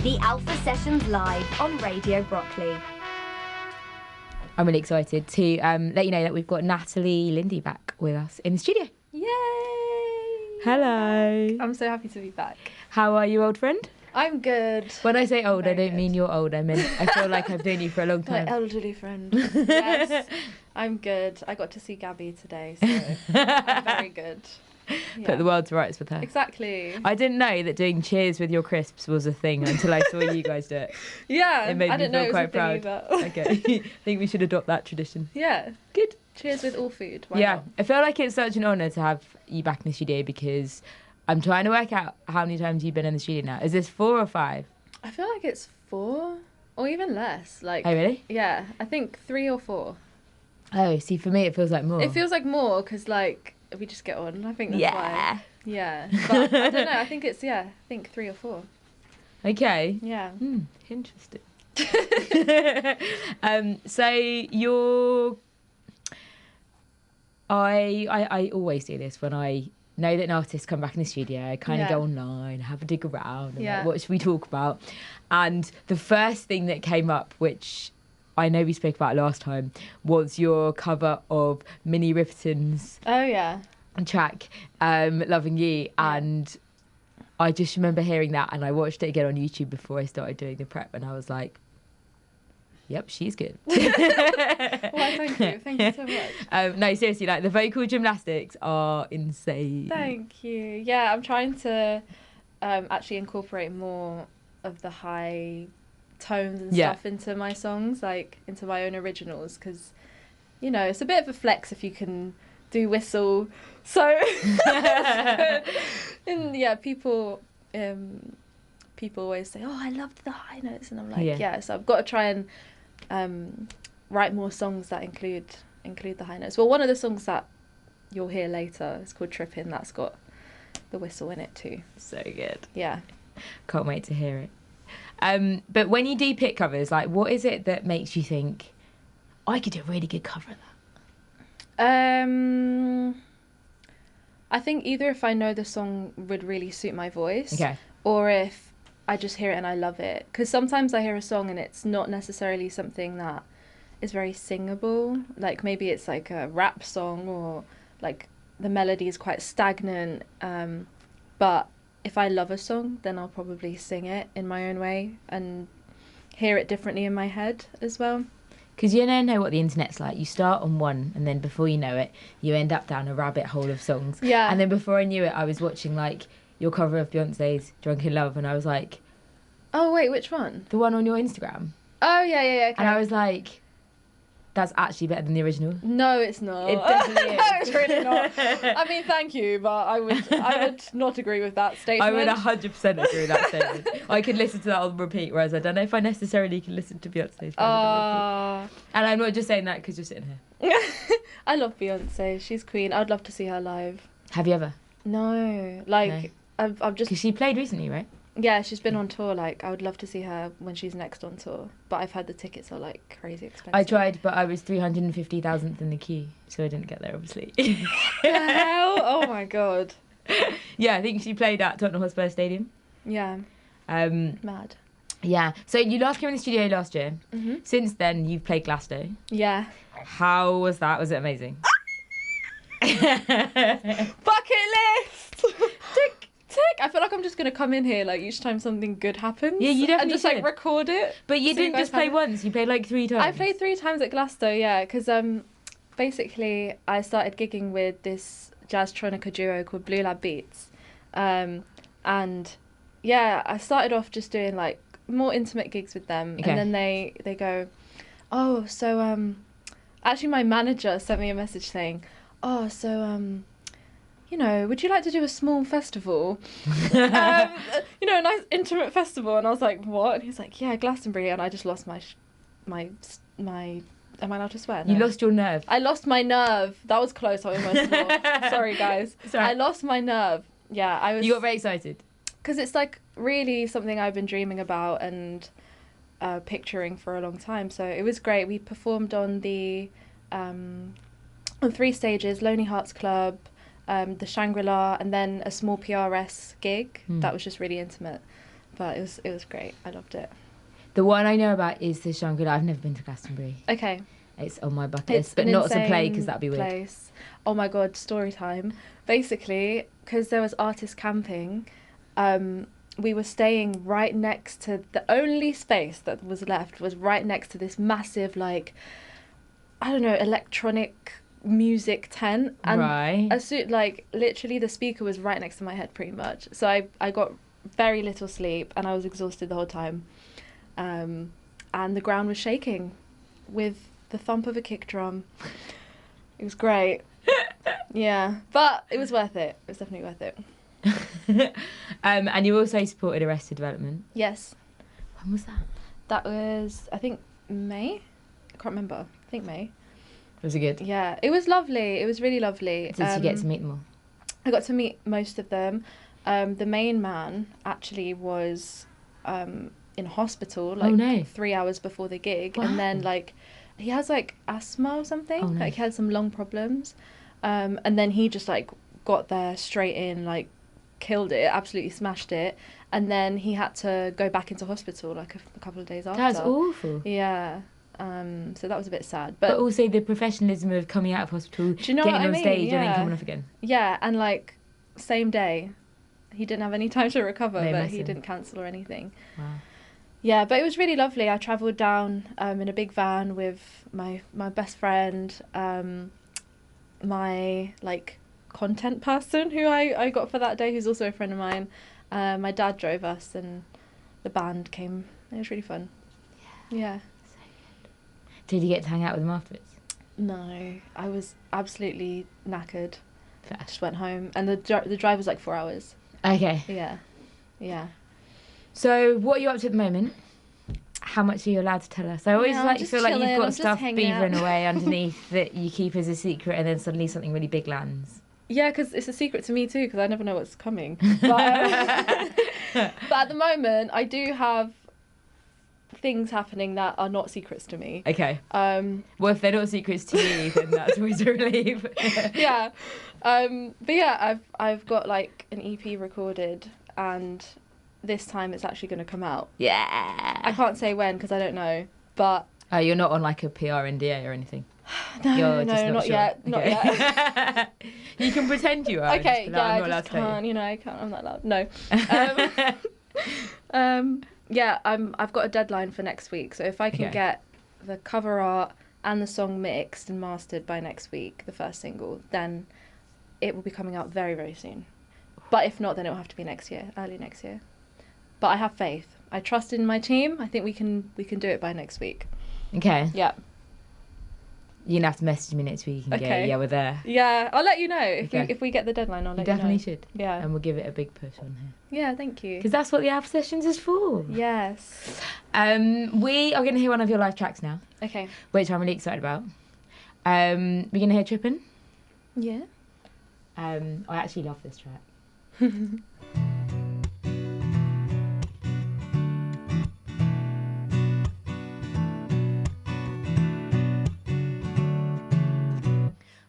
The Alpha Sessions live on Radio Broccoli. I'm really excited to let you know that we've got Natalie Lindi back with us in the studio. Yay! Hello. I'm so happy to be back. How are you, old friend? I'm good. When I say old, I Very don't mean you're old. I mean, I feel like I've known you for a long My time. elderly friend. Yes, I'm good. I got to see Gabby today, so I'm very good. Yeah. Put the world to rights with her. Exactly. I didn't know that doing cheers with your crisps was a thing until I saw you guys do it. Yeah, It made I me didn't know feel it was quite proud. a thing either. Okay. I think we should adopt that tradition. Yeah. Good. Cheers with all food. Why Yeah, not? I feel like it's such an honour to have you back in the studio because I'm trying to work out how many times you've been in the studio now. Is this 4 or 5? I feel like it's 4 or even less. Like. Oh, really? Yeah, I think 3 or 4. Oh, see, for me it feels like more. It feels like more because like we just get on. I think that's Yeah. why. Yeah, but I don't know. I think it's I think 3 or 4. Okay. Yeah. Interesting. So you're... I always do this when I know that an artist come back in the studio. I kind of Yeah. go online, have a dig around, and Yeah. like, what should we talk about? And the first thing that came up, which I know we spoke about last time, was your cover of Minnie Riperton's Oh yeah. track, Loving You. And I just remember hearing that, and I watched it again on YouTube before I started doing the prep, and I was like, yep, she's good. Why, thank you. Thank you so much. No, seriously, like the vocal gymnastics are insane. Thank you. Yeah, I'm trying to actually incorporate more of the high tones and Yeah. stuff into my songs, like into my own originals, because, you know, it's a bit of a flex if you can do whistle. So, and yeah, people always say, oh, I loved the high notes. And I'm like, yeah, so I've got to try and write more songs that include the high notes. Well, one of the songs that you'll hear later is called Trippin'. That's got the whistle in it too. So good. Yeah. Can't wait to hear it. But when you do pick covers, like, what is it that makes you think, I could do a really good cover of that? I think either if I know the song would really suit my voice, Okay. or if I just hear it and I love it. Because sometimes I hear a song and it's not necessarily something that is very singable. Like maybe it's like a rap song, or like the melody is quite stagnant. But if I love a song, then I'll probably sing it in my own way and hear it differently in my head as well. Because you never know what the internet's like. You start on one, and then before you know it, you end up down a rabbit hole of songs. Yeah. And then before I knew it, I was watching, like, your cover of Beyonce's Drunk in Love, and I was like, Oh, wait, which one? the one on your Instagram. Oh, yeah, okay. And I was like, that's actually better than the original. No, it's not. It definitely is. No, it's really not. I mean, thank you, but I would not agree with that statement. I would 100% agree with that statement. I could listen to that on repeat, whereas I don't know if I necessarily can listen to Beyonce's version on repeat. And I'm not just saying that because you're sitting here. I love Beyonce. She's queen. I'd love to see her live. Have you ever? No, like No. I've just Because she played recently, right? yeah, she's been on tour. Like I would love to see her when she's next on tour, but I've heard the tickets are like crazy expensive. I tried, but I was 350,000th in the queue, so I didn't get there, obviously. The hell? Oh my god. Yeah, I think she played at Tottenham Hotspur Stadium. Yeah. Mad. Yeah. So you last came in the studio last year. Mm-hmm. Since then, you've played Glasgow. Yeah. How was that? Was it amazing? Bucket list. Tick. I feel like I'm just gonna come in here like each time something good happens. Yeah, you definitely and just like should. record it. But you So you didn't guys just play have it? once. You played like 3 times. I played 3 times at Glasgow, yeah, because basically I started gigging with this jazz tronica duo called Blue Lab Beats, and yeah, I started off just doing like more intimate gigs with them, Okay. and then they go, oh, so actually my manager sent me a message saying, oh, so you know, would you like to do a small festival? You know, a nice intimate festival. And I was like, what? And he's like, yeah, Glastonbury. And I just lost my am I allowed to swear? No. You lost your nerve. I lost my nerve. That was close. I almost swore. Sorry, guys. Sorry. I lost my nerve. Yeah, I was. You got very excited. Because it's like really something I've been dreaming about and picturing for a long time. So it was great. We performed on on 3 stages: Lonely Hearts Club, the Shangri-La, and then a small PRS gig that was just really intimate. But it was great. I loved it. The one I know about is the Shangri-La. I've never been to Glastonbury. Okay. It's on my bucket It's list, but an not to play insane because that'd be weird. place. Oh my god, story time. Basically, because there was artist camping, we were staying right next to the only space that was left was right next to this massive, like, I don't know, electronic music tent. And Right. like literally the speaker was right next to my head pretty much. So I got very little sleep and I was exhausted the whole time. And the ground was shaking with the thump of a kick drum. It was great. Yeah, but it was worth it. It was definitely worth it. And you also supported Arrested Development. Yes. When was that? That was, I think, May? I can't remember. I think May. Was it good? Yeah, it was lovely. It was really lovely. Did you get to meet them all? I got to meet most of them. The main man actually was in hospital, like 3 hours before the gig. Wow. And then, like, he has, like, asthma or something. Oh, no. Like, he had some lung problems. And then he just, like, got there straight in, like, killed it, absolutely smashed it. And then he had to go back into hospital, like, a couple of days after. That's awful. Yeah. So that was a bit sad. But also the professionalism of coming out of hospital, do you know getting what I on mean? stage and Yeah. then coming off again. Yeah, and, like, same day. He didn't have any time to recover, No but messing. he didn't cancel or anything. Wow. Yeah, but it was really lovely. I travelled down in a big van with my best friend, my, like, content person who I got for that day, who's also a friend of mine. My dad drove us and the band came. It was really fun. Yeah. So good. Did you get to hang out with them afterwards? No, I was absolutely knackered. Fair. I just went home. And the drive was like 4 hours. Okay. Yeah. Yeah. So what are you up to at the moment? How much are you allowed to tell us? I always Yeah, I'm like just feel like chilling, you've I'm got just stuff hanging beavering out. away underneath that you keep as a secret, and then suddenly something really big lands. Yeah, because it's a secret to me too, because I never know what's coming. But, but at the moment, I do have things happening that are not secrets to me. Okay. Um, Well, if they're not secrets to you, then that's always a relief. yeah. But yeah, I've got like an EP recorded, and this time it's actually going to come out. Yeah. I can't say when because I don't know, but Oh, you're not on like a PR NDA or anything? no, You're no, just not sure? yet, not Okay. yet. You can pretend you are. Okay, just be like, yeah, I'm I not allowed just to tell you. can't, you know, I can't, I'm not allowed. No. Yeah, I've got a deadline for next week, so if I can Okay. get the cover art and the song mixed and mastered by next week, the first single, then it will be coming out very, very soon. But if not, then it will have to be next year, early next year. But I have faith. I trust in my team. I think we can do it by next week. Okay. Yeah. You're going to have to message me next week and go, Okay. yeah, we're there. Yeah, I'll let you know Okay. if we get the deadline. I'll You let you know. definitely should. Yeah. And we'll give it a big push on here. Yeah, thank you. Because that's what the Alpha Sessions is for. Yes. We are going to hear one of your live tracks now, Okay. which I'm really excited about. We're going to hear Trippin'. Yeah. I actually love this track.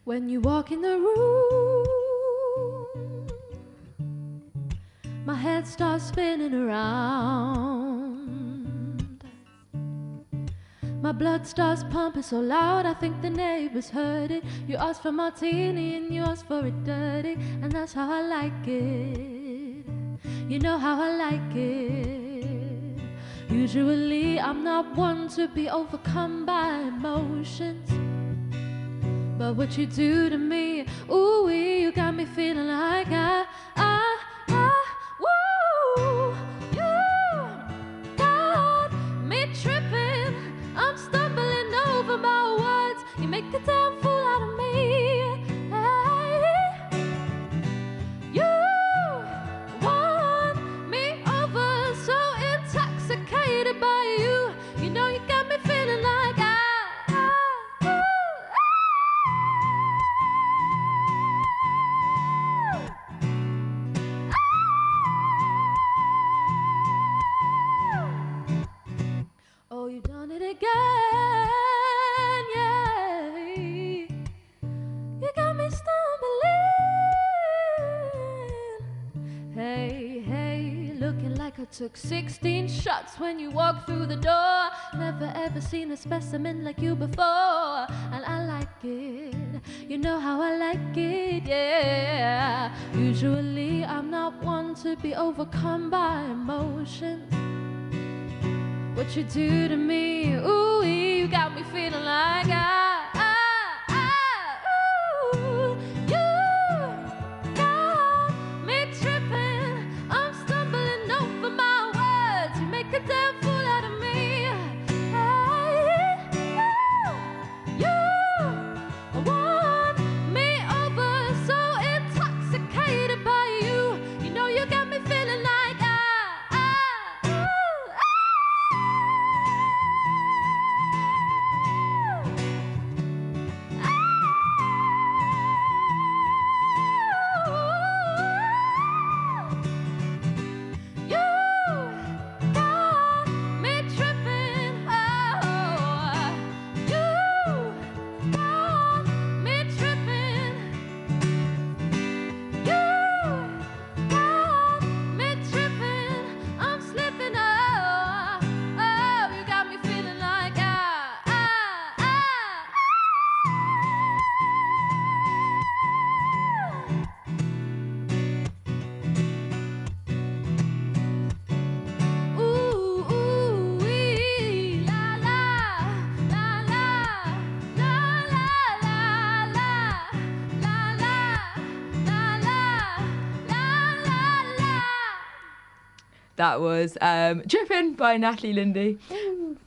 When you walk in the room, my head starts spinning around. My blood starts pumping so loud, I think the neighbors heard it. You ask for martini and you ask for it dirty, and that's how I like it. You know how I like it. Usually I'm not one to be overcome by emotions, but what you do to me, ooh, you got me feeling like woo, you got me tripping. I'm stumbling over my words. You make a damn fool out of me. Hey, you won me over, so intoxicated by you. You know you got me feeling like oh, you've done it again, yeah. took 16 shots when you walked through the door. Never ever seen a specimen like you before. And I like it, you know how I like it, yeah. Usually I'm not one to be overcome by emotions. What you do to me, ooh, you got me feeling like ooh, you got me tripping. I'm stumbling over my words. You make a damn fool out of me. You won me over, so intoxicated by you. You know you got me feeling like That was Drippin' by Natalie Lindi.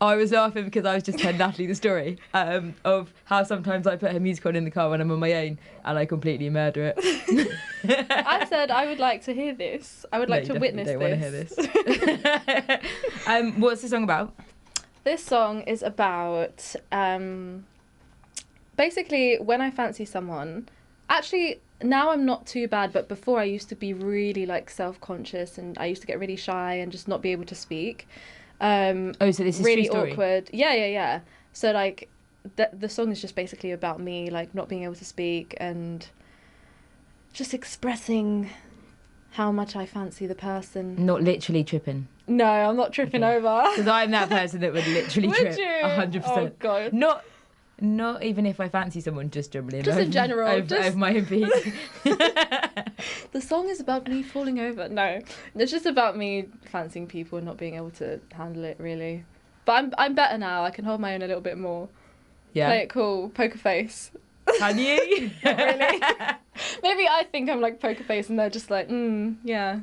I was laughing because I was just telling Natalie the story of how sometimes I put her music on in the car when I'm on my own and I completely murder it. I said I would like to hear this. I would like to witness this. this. Want to hear this. What's the song about? This song is about basically when I fancy someone. Actually, now I'm not too bad, but before I used to be really like self-conscious and I used to get really shy and just not be able to speak. So this is really true story. Awkward. Yeah. So like the song is just basically about me like not being able to speak and just expressing how much I fancy the person. Not literally tripping. No, I'm not tripping over. Because I'm that person that would literally Would trip. you? 100%. Oh god. Not even if I fancy someone, just generally. Just in general. Over my own feet. The song is about me falling over. No, it's just about me fancying people and not being able to handle it, really. But I'm better now. I can hold my own a little bit more. Yeah. Play it cool. Poker face. Can you? Not really. Maybe I think I'm like poker face and they're just like, yeah.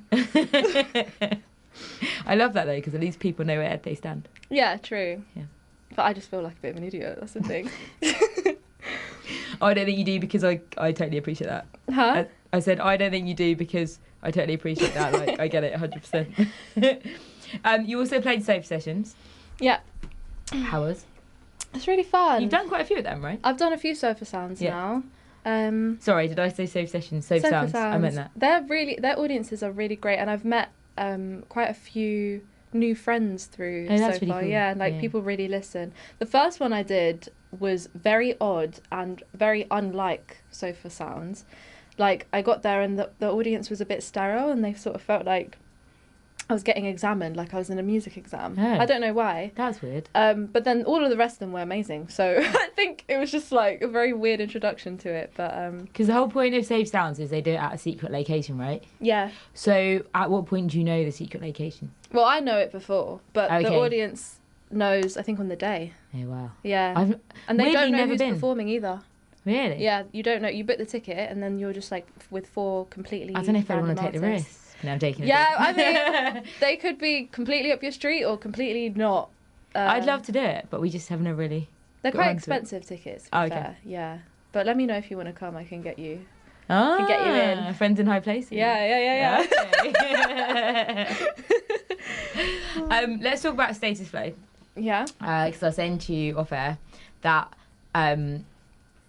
I love that though, because at least people know where they stand. Yeah, true. Yeah. But I just feel like a bit of an idiot. That's the thing. I don't think you do because I totally appreciate that. Huh? I said I don't think you do because I totally appreciate that. Like I get it 100%. You also played Safe Sessions. Yeah. How was? It's really fun. You've done quite a few of them, right? I've done a few sofa sounds now. Sorry, did I say Safe Sessions? Sofa sounds. I meant that. Their audiences are really great, and I've met quite a few new friends through so that's far. really cool. Yeah, and people really listen. The first one I did was very odd and very unlike sofa sounds. Like I got there and the audience was a bit sterile and they sort of felt like I was getting examined, like I was in a music exam. Oh. I don't know why. That's weird. But then all of the rest of them were amazing. So I think it was just like a very weird introduction to it. But because the whole point of Safe Sounds is they do it at a secret location, right? yeah. So at what point do you know the secret location? Well, I know it before, but the Okay. audience knows, I think, on the day. Oh wow. Yeah. And they weirdly don't know never who's been. performing either. Really? Yeah, you don't know. You book the ticket and then you're just like with four completely I don't know if I want to random take the artists. risk. No, I'm taking it. Yeah, I mean, they could be completely up your street or completely not. I'd love to do it, but we just have never really. They're got quite around to it. expensive tickets, to be Oh, okay. fair. Yeah. But let me know if you want to come. I can get you. Can get you in. Friends in high places. Yeah. Okay. Let's talk about Status Flow. Yeah. Because I was saying to you off air that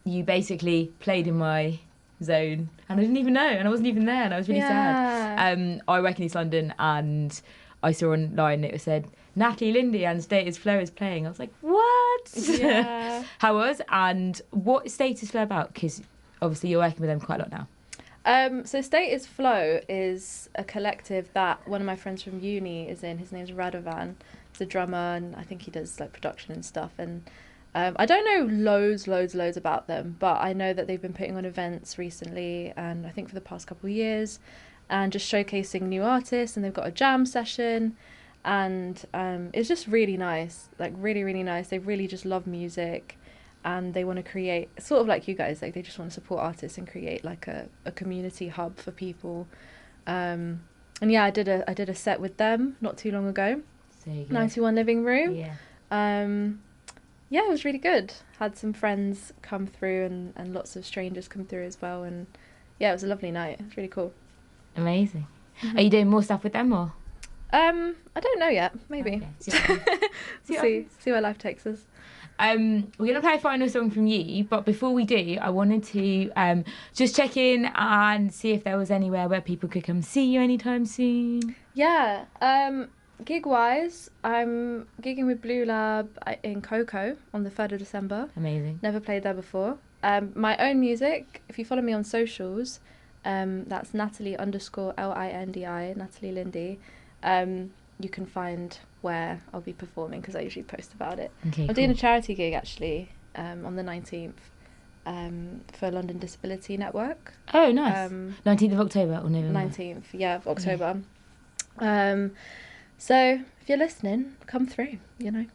you basically played in my zone and I didn't even know, and I wasn't even there, and I was really sad. I work in East London and I saw online it said Natalie Lindi and Status Flow is playing. I was like, what? Yeah. How was? And what is Status Flow about? Because obviously you're working with them quite a lot now. So State is Flow is a collective that one of my friends from uni is in. His name's Radovan. He's a drummer, and I think he does like production and stuff. And I don't know loads about them, but I know that they've been putting on events recently, and I think for the past couple of years, and just showcasing new artists. And they've got a jam session, and it's just really nice, like really nice. They really just love music, and they want to create, sort of like you guys, like they just want to support artists and create like a community hub for people. And yeah, I did a set with them not too long ago. 91 Living Room. Yeah. Yeah, it was really good. Had some friends come through and lots of strangers come through as well, and yeah, it was a lovely night. It was really cool. Amazing. Are you doing more stuff with them, or? I don't know yet. Maybe. Okay. See where life takes us. We're going to play a final song from you, but before we do, I wanted to just check in and see if there was anywhere where people could come see you anytime soon. Yeah. Gig-wise, I'm gigging with Blue Lab in Coco on the 3rd of December. Amazing. Never played there before. My own music, if you follow me on socials, that's Natalie _Lindi, Natalie Lindi. You can find where I'll be performing because I usually post about it. Okay, I'm doing a charity gig actually on the 19th for London Disability Network. Oh, nice. 19th of October or November? 19th, yeah, of October. Yeah. So if you're listening, come through, you know.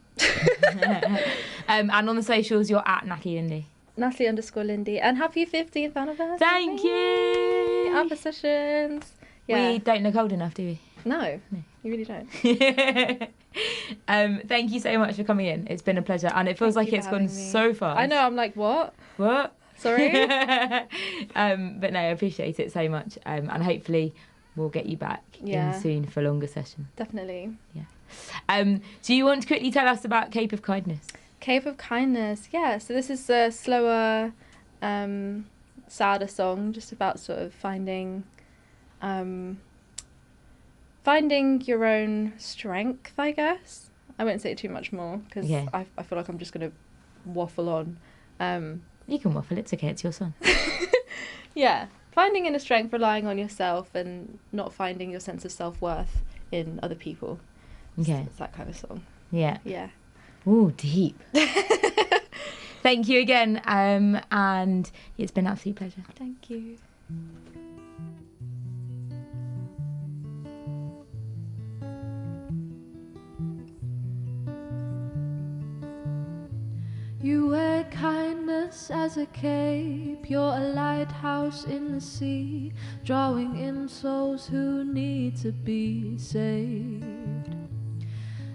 And on the socials, you're at Natalie Lindi. Natalie _Lindi. And happy 15th anniversary. Thank you. Alpha sessions. Yeah. We don't look old enough, do we? No, you really don't. Thank you so much for coming in. It's been a pleasure, and it feels like it's gone so fast. I know. I'm like, what? Sorry. But no, I appreciate it so much, and hopefully we'll get you back in soon for a longer session. Definitely. Yeah. Do you want to quickly tell us about Cape of Kindness? Cape of Kindness. Yeah. So this is a slower, sadder song, just about sort of finding your own strength, I guess. I won't say too much more because I feel like I'm just going to waffle on. You can waffle, it's okay, it's your song. Yeah, finding inner strength, relying on yourself and not finding your sense of self-worth in other people. Okay. It's that kind of song. Yeah. Yeah. Ooh, deep. Thank you again, and it's been an absolute pleasure. Thank you. You wear kindness as a cape, you're a lighthouse in the sea, drawing in souls who need to be saved.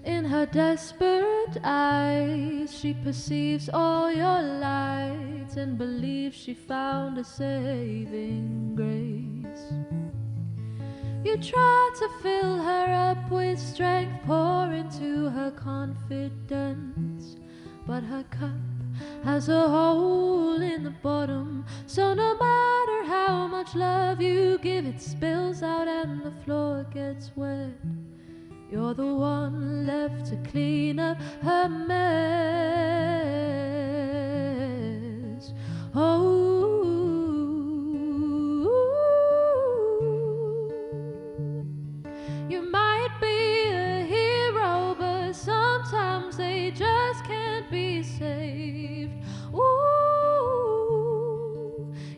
In her desperate eyes, she perceives all your light and believes she found a saving grace. You try to fill her up with strength, pour into her confidence, but her cup has a hole in the bottom, so no matter how much love you give, it spills out and the floor gets wet. You're the one left to clean up her mess. Oh, you might be a hero, but sometimes they just can't be saved. Ooh,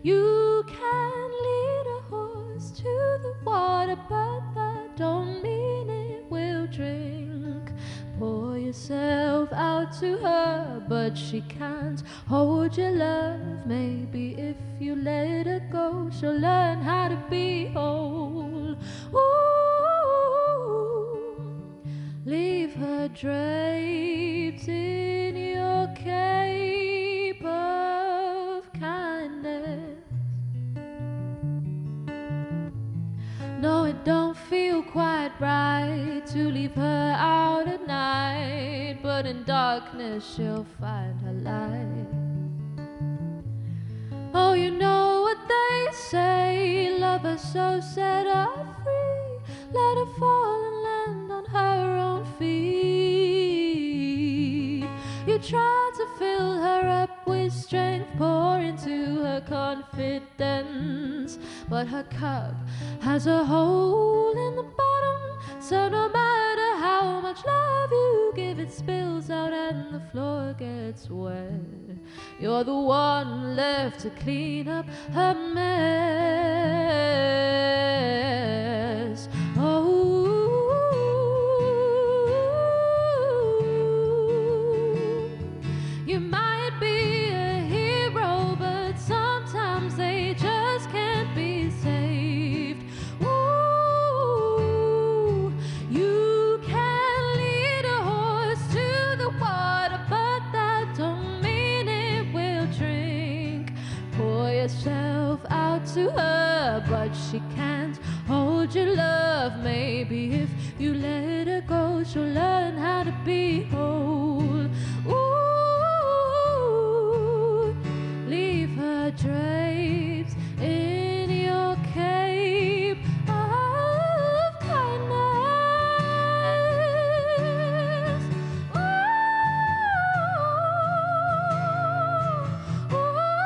you can lead a horse to the water, but that don't mean it will drink. Pour yourself out to her, but she can't hold your love. Maybe if you let her go, she'll learn how to be whole. Ooh, leave her draped in your cape of kindness. No, it don't feel quite right to leave her out at night, but in darkness she'll find her light. Oh, you know what they say, love her so set her free, let her fall and land on her own feet. You try to fill her up with strength, pour into her confidence, hands, but her cup has a hole in the bottom. So no matter how much love you give, it spills out and the floor gets wet. You're the one left to clean up her mess. Oh, you might be a hero, but sometimes they just can't be saved. Ooh, you can lead a horse to the water, but that don't mean it will drink. Pour yourself out to her, but she can't hold your love. Maybe if you let her go, she'll learn how to be whole. Ooh, leave her drapes in your cape of kindness. Ooh, ooh,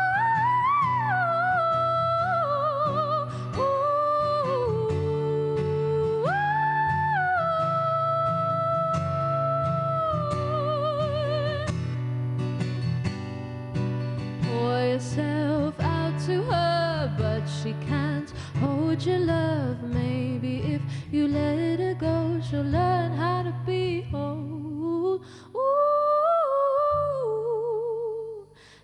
pour yourself out to her, but she can't hold your love. Maybe if you let her go, she'll learn how to be whole. Ooh,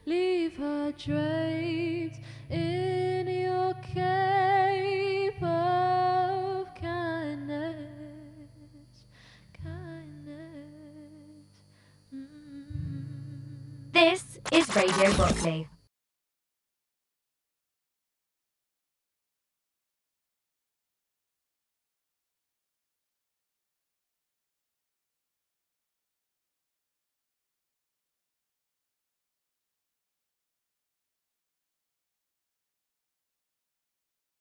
leave her draped in your cape of kindness, kindness. This is Radio Broccoli.